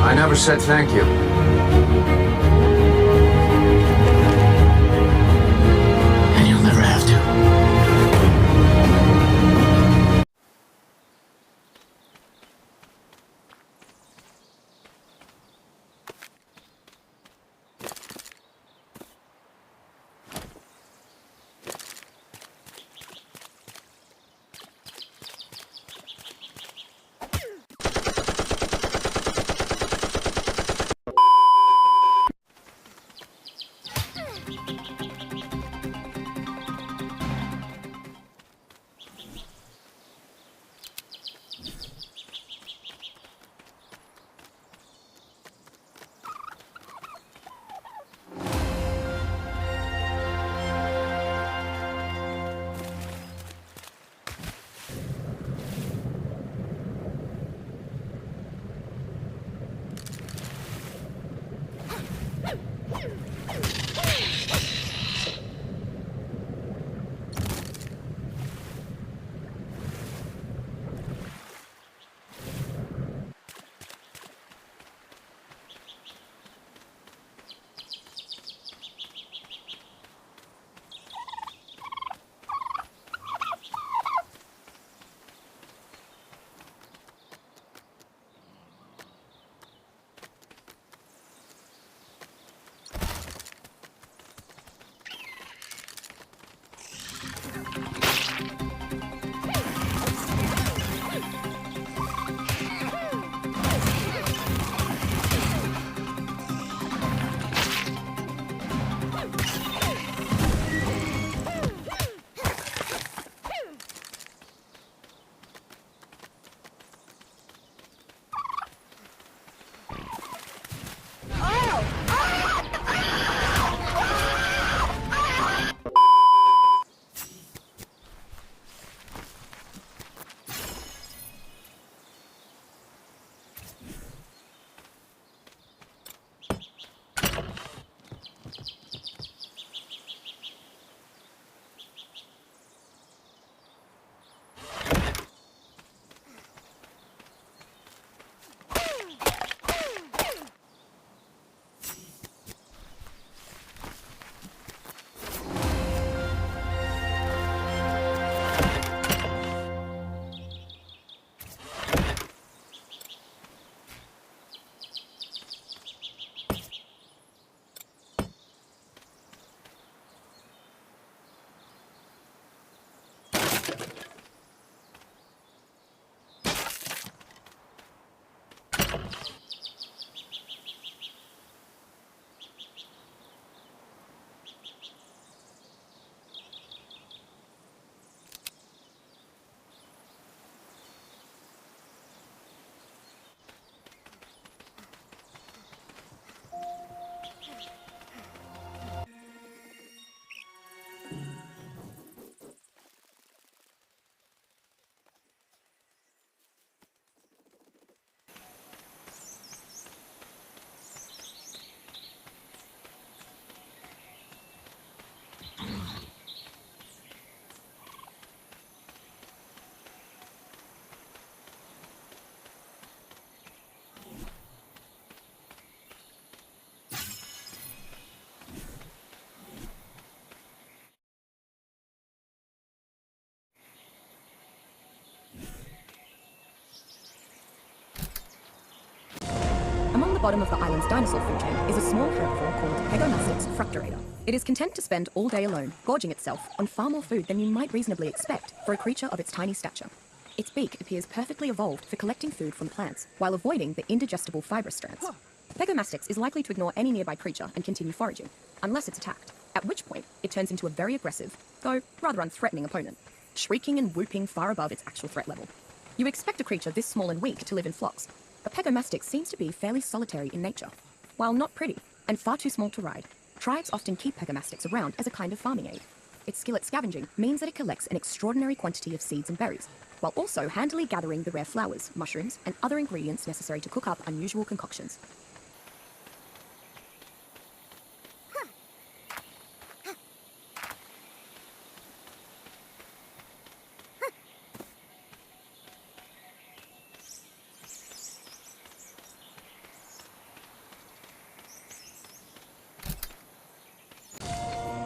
I never said thank you. And you'll never have to. Among the bottom of the island's dinosaur food chain is a small herbivore called Pegomastix fructurator. It is content to spend all day alone, gorging itself on far more food than you might reasonably expect for a creature of its tiny stature. Its beak appears perfectly evolved for collecting food from plants, while avoiding the indigestible fibrous strands. Pegomastix is likely to ignore any nearby creature and continue foraging, unless it's attacked, at which point it turns into a very aggressive, though rather unthreatening opponent, shrieking and whooping far above its actual threat level. You expect a creature this small and weak to live in flocks, but Pegomastix seems to be fairly solitary in nature. While not pretty and far too small to ride, tribes often keep Pegomastix around as a kind of farming aid. Its skill at scavenging means that it collects an extraordinary quantity of seeds and berries, while also handily gathering the rare flowers, mushrooms, and other ingredients necessary to cook up unusual concoctions.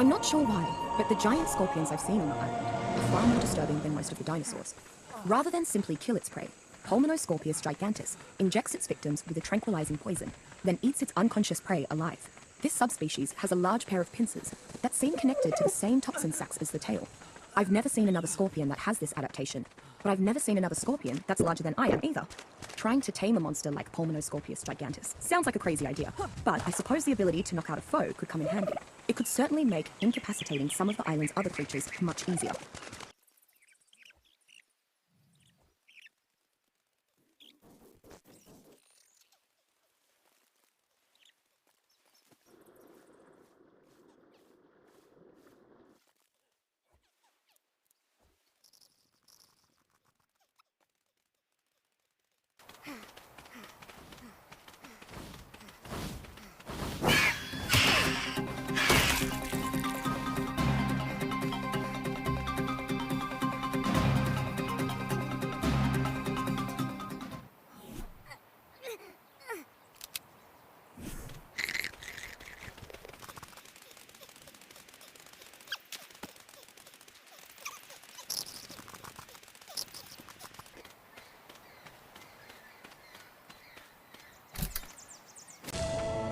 I'm not sure why, but the giant scorpions I've seen on the island are far more disturbing than most of the dinosaurs. Rather than simply kill its prey, Pulmonoscorpius gigantus injects its victims with a tranquilizing poison, then eats its unconscious prey alive. This subspecies has a large pair of pincers that seem connected to the same toxin sacs as the tail. I've never seen another scorpion that has this adaptation, but I've never seen another scorpion that's larger than I am either. Trying to tame a monster like Pulmonoscorpius gigantus sounds like a crazy idea, but I suppose the ability to knock out a foe could come in handy. It could certainly make incapacitating some of the island's other creatures much easier.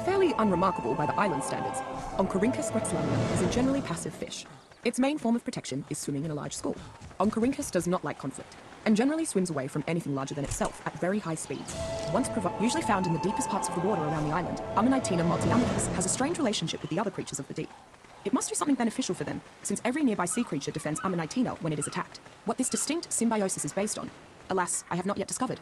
Fairly unremarkable by the island standards, Oncorhynchus grexlandia is a generally passive fish. Its main form of protection is swimming in a large school. Oncorhynchus does not like conflict, and generally swims away from anything larger than itself at very high speeds. Usually found in the deepest parts of the water around the island, Ammonitena multiamicus has a strange relationship with the other creatures of the deep. It must do something beneficial for them, since every nearby sea creature defends Ammonitena when it is attacked. What this distinct symbiosis is based on, alas, I have not yet discovered.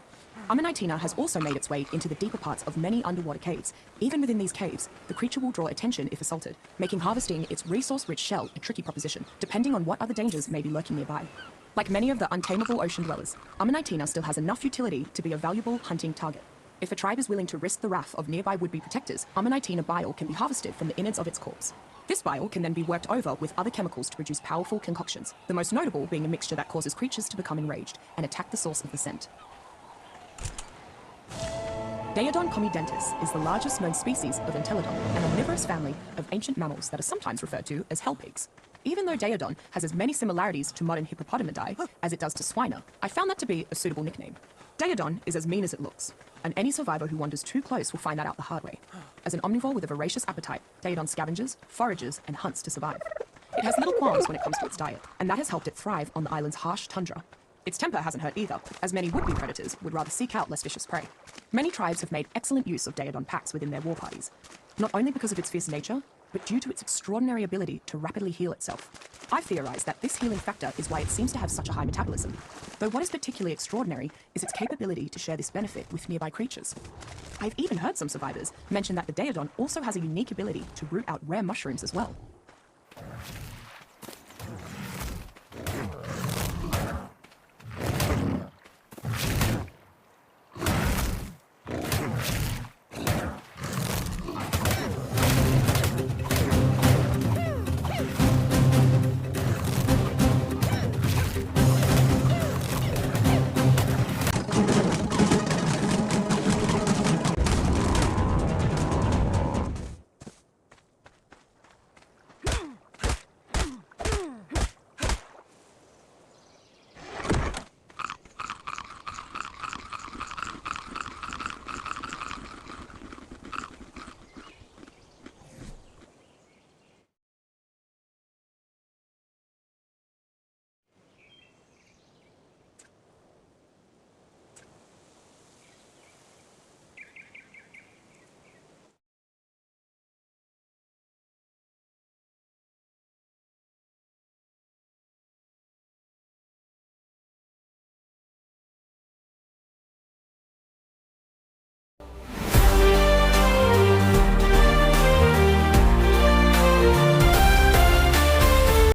Ammonitena has also made its way into the deeper parts of many underwater caves. Even within these caves, the creature will draw attention if assaulted, making harvesting its resource-rich shell a tricky proposition, depending on what other dangers may be lurking nearby. Like many of the untamable ocean dwellers, Ammonitena still has enough utility to be a valuable hunting target. If a tribe is willing to risk the wrath of nearby would-be protectors, Ammonitena bile can be harvested from the innards of its corpse. This bile can then be worked over with other chemicals to produce powerful concoctions, the most notable being a mixture that causes creatures to become enraged and attack the source of the scent. Daeodon comidentis is the largest known species of entelodon, an omnivorous family of ancient mammals that are sometimes referred to as hell pigs. Even though Daeodon has as many similarities to modern hippopotamidae as it does to swiner, I found that to be a suitable nickname. Daeodon is as mean as it looks, and any survivor who wanders too close will find that out the hard way. As an omnivore with a voracious appetite, Daeodon scavenges, forages, and hunts to survive. It has little qualms when it comes to its diet, and that has helped it thrive on the island's harsh tundra. Its temper hasn't hurt either, as many would-be predators would rather seek out less vicious prey. Many tribes have made excellent use of Daeodon packs within their war parties, not only because of its fierce nature, but due to its extraordinary ability to rapidly heal itself. I've theorized that this healing factor is why it seems to have such a high metabolism, though what is particularly extraordinary is its capability to share this benefit with nearby creatures. I've even heard some survivors mention that the Daeodon also has a unique ability to root out rare mushrooms as well.